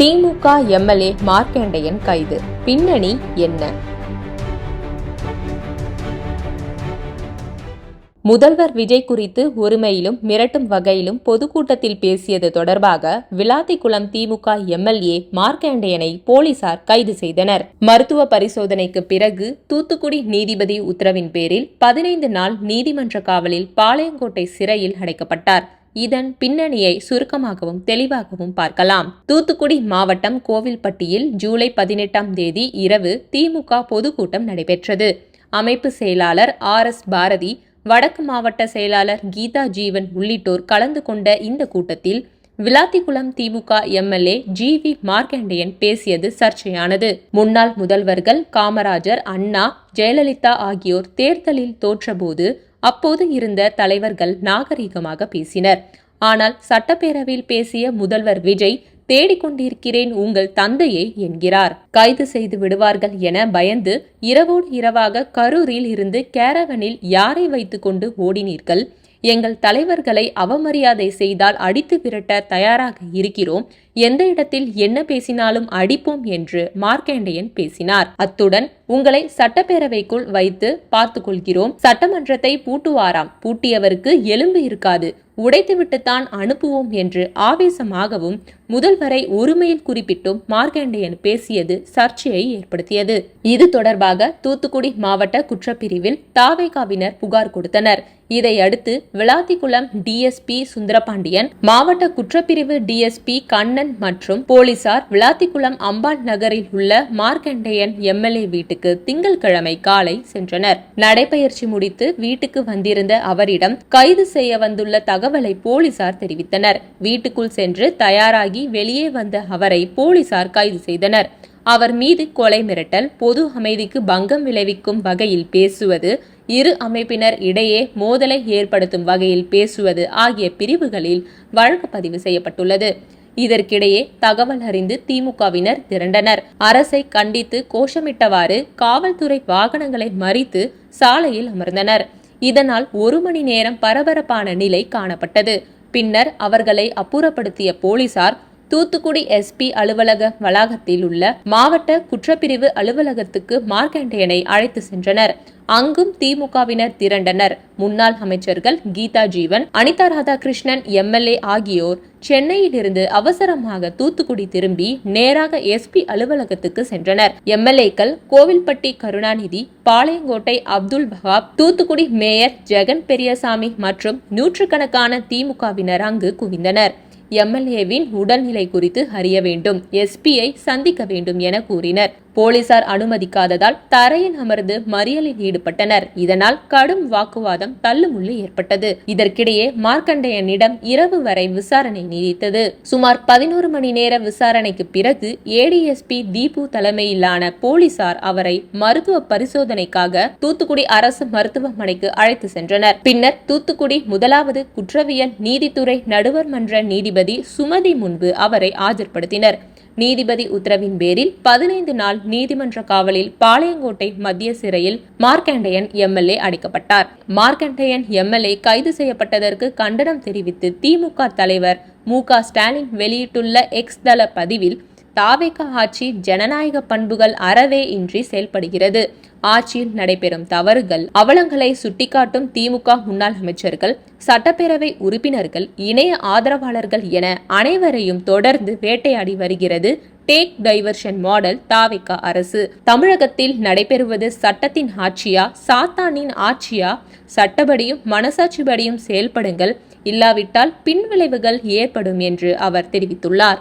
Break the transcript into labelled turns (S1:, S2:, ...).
S1: திமுக MLA Markandeyan கைது. பின்னணி என்ன? முதல்வர் விஜய் குறித்து ஒருமையிலும் மிரட்டும் வகையிலும் பொதுக்கூட்டத்தில் பேசியது தொடர்பாக விளாத்திக்குளம் திமுக எம்எல்ஏ மார்க்கண்டேயனை போலீசார் கைது செய்தனர். மருத்துவ பரிசோதனைக்கு பிறகு தூத்துக்குடி நீதிபதி உத்தரவின் பேரில் 15 நாள் நீதிமன்ற காவலில் பாளையங்கோட்டை சிறையில் அடைக்கப்பட்டார். இதன் பின்னணியை சுருக்கமாகவும் தெளிவாகவும் பார்க்கலாம். தூத்துக்குடி மாவட்டம் கோவில்பட்டியில் ஜூலை 18ஆம் தேதி இரவு திமுக பொதுக்கூட்டம் நடைபெற்றது. அமைப்பு செயலாளர் RS பாரதி, வடக்கு மாவட்ட செயலாளர் கீதா ஜீவன் உள்ளிட்டோர் கலந்து கொண்ட இந்த கூட்டத்தில் விளாத்திக்குளம் திமுக எம்எல்ஏ GV மார்க்கண்டேயன் பேசியது சர்ச்சையானது. முன்னாள் முதல்வர்கள் காமராஜர், அண்ணா, ஜெயலலிதா ஆகியோர் தேர்தலில் தோற்றபோது அப்போது இருந்த தலைவர்கள் நாகரிகமாக பேசினர். ஆனால் சட்டப்பேரவையில் பேசிய முதல்வர் விஜய் தேடிக்கொண்டிருக்கிறேன் உங்கள் தந்தையை என்கிறார். கைது செய்து விடுவார்கள் என பயந்து இரவோடு இரவாக கரூரில் இருந்து கேரவனில் யாரை வைத்துக்கொண்டு ஓடினீர்கள்? எங்கள் தலைவர்களை அவமரியாதை செய்தால் அடித்து விரட்ட தயாராக இருக்கிறோம். எந்த இடத்தில் என்ன பேசினாலும் அடிப்போம் என்று மார்க்கண்டேயன் பேசினார். அத்துடன் உங்களை சட்டப்பேரவைக்குள் வைத்து பார்த்து கொள்கிறோம். சட்டமன்றத்தை பூட்டுவாராம். பூட்டியவருக்கு எலும்பு இருக்காது, உடைத்துவிட்டுத்தான் அனுப்புவோம் என்று ஆவேசமாகவும் முதல்வரை ஒருமையில் குறிப்பிட்டும் மார்க்கண்டேயன் பேசியது சர்ச்சையை ஏற்படுத்தியது. இது தொடர்பாக தூத்துக்குடி மாவட்ட குற்றப்பிரிவில் தாவேகாவினர் புகார் கொடுத்தனர். இதையடுத்து விளாத்திக்குளம் DSP சுந்தரபாண்டியன், மாவட்ட குற்றப்பிரிவு DSP கண்ணன் மற்றும் போலீசார் விளாத்திக்குளம் அம்பாள் நகரில் உள்ள மார்க்கண்டேயன் எம்எல்ஏ வீட்டுக்கு திங்கட்கிழமை காலை சென்றனர். நடைபயிற்சி முடித்து வீட்டுக்கு வந்திருந்த அவரிடம் கைது செய்ய வந்துள்ள தகவலை போலீசார் தெரிவித்தனர். வீட்டுக்குள் சென்று தயாராகி வெளியே வந்த அவரை போலீசார் கைது செய்தனர். அவர் மீது கொலை மிரட்டல், பொது அமைதிக்கு பங்கம் விளைவிக்கும் வகையில் பேசுவது, இரு அமைப்பினர் இடையே மோதலை ஏற்படுத்தும் வகையில் பேசுவது ஆகிய பிரிவுகளில் வழக்கு பதிவு செய்யப்பட்டுள்ளது. இதற்கிடையே தகவல் அறிந்து திமுகவினர் திரண்டனர். அரசை கண்டித்து கோஷமிட்டவாறு காவல்துறை வாகனங்களை மறித்து சாலையில் அமர்ந்தனர். இதனால் 1 மணி நேரம் பரபரப்பான நிலை காணப்பட்டது. பின்னர் அவர்களை அப்புறப்படுத்திய போலீசார் தூத்துக்குடி SP அலுவலக வளாகத்தில் உள்ள மாவட்ட குற்றப்பிரிவு அலுவலகத்துக்கு மார்க்கண்டேயனை அழைத்து சென்றனர். அங்கும் திமுகவினர் திரண்டனர். முன்னாள் அமைச்சர்கள் கீதா ஜீவன், அனிதா ராதாகிருஷ்ணன் MLA ஆகியோர் சென்னையில் இருந்து அவசரமாக தூத்துக்குடி திரும்பி நேராக SP அலுவலகத்துக்கு சென்றனர். MLAக்கள் கோவில்பட்டி கருணாநிதி, பாளையங்கோட்டை அப்துல் வஹாப், தூத்துக்குடி மேயர் ஜெகன் பெரியசாமி மற்றும் நூற்றுக்கணக்கான திமுகவினர் அங்கு குவிந்தனர். MLAவின் உடல்நிலை குறித்து அறிய வேண்டும், SPயை சந்திக்க வேண்டும் என கூறினர். போலீசார் அனுமதிக்காததால் தரையில் அமர்ந்து மறியலில் ஈடுபட்டனர். இதனால் கடும் வாக்குவாதம், தள்ளுமுள்ளு ஏற்பட்டது. இதற்கிடையே மார்க்கண்டேயனிடம் இரவு வரை விசாரணை நீடித்தது. சுமார் 11 மணி நேர விசாரணைக்கு பிறகு ADSP தீபு தலைமையிலான போலீசார் அவரை மருத்துவ பரிசோதனைக்காக தூத்துக்குடி அரசு மருத்துவமனைக்கு அழைத்து சென்றனர். பின்னர் தூத்துக்குடி முதலாவது குற்றவியல் நீதித்துறை நடுவர் மன்ற நீதிபதி சுமதி முன்பு அவரை ஆஜர்படுத்தினர். நீதிபதி உத்தரவின் பேரில் 15 நாள் நீதிமன்ற காவலில் பாளையங்கோட்டை மத்திய சிறையில் மார்க்கண்டேயன் MLA அடைக்கப்பட்டார். மார்க்கண்டேயன் MLA கைது செய்யப்பட்டதற்கு கண்டனம் தெரிவித்து திமுக தலைவர் MK ஸ்டாலின் வெளியிட்டுள்ள X தள பதிவில், தாவேகா ஆட்சி ஜனநாயக பண்புகள் அறவே இன்றி செயல்படுகிறது. ஆட்சியில் நடைபெறும் தவறுகள், அவலங்களை சுட்டிக்காட்டும் திமுக முன்னாள் அமைச்சர்கள், சட்டப்பேரவை உறுப்பினர்கள், இணைய ஆதரவாளர்கள் என அனைவரையும் தொடர்ந்து வேட்டையாடி வருகிறது டேக் டைவர்ஷன் மாடல் தாவேகா அரசு. தமிழகத்தில் நடைபெறுவது சட்டத்தின் ஆட்சியா, சாத்தானின் ஆட்சியா? சட்டப்படியும் மனசாட்சிப்படியும் செயல்படுங்கள், இல்லாவிட்டால் பின்விளைவுகள் ஏற்படும் என்று அவர் தெரிவித்துள்ளார்.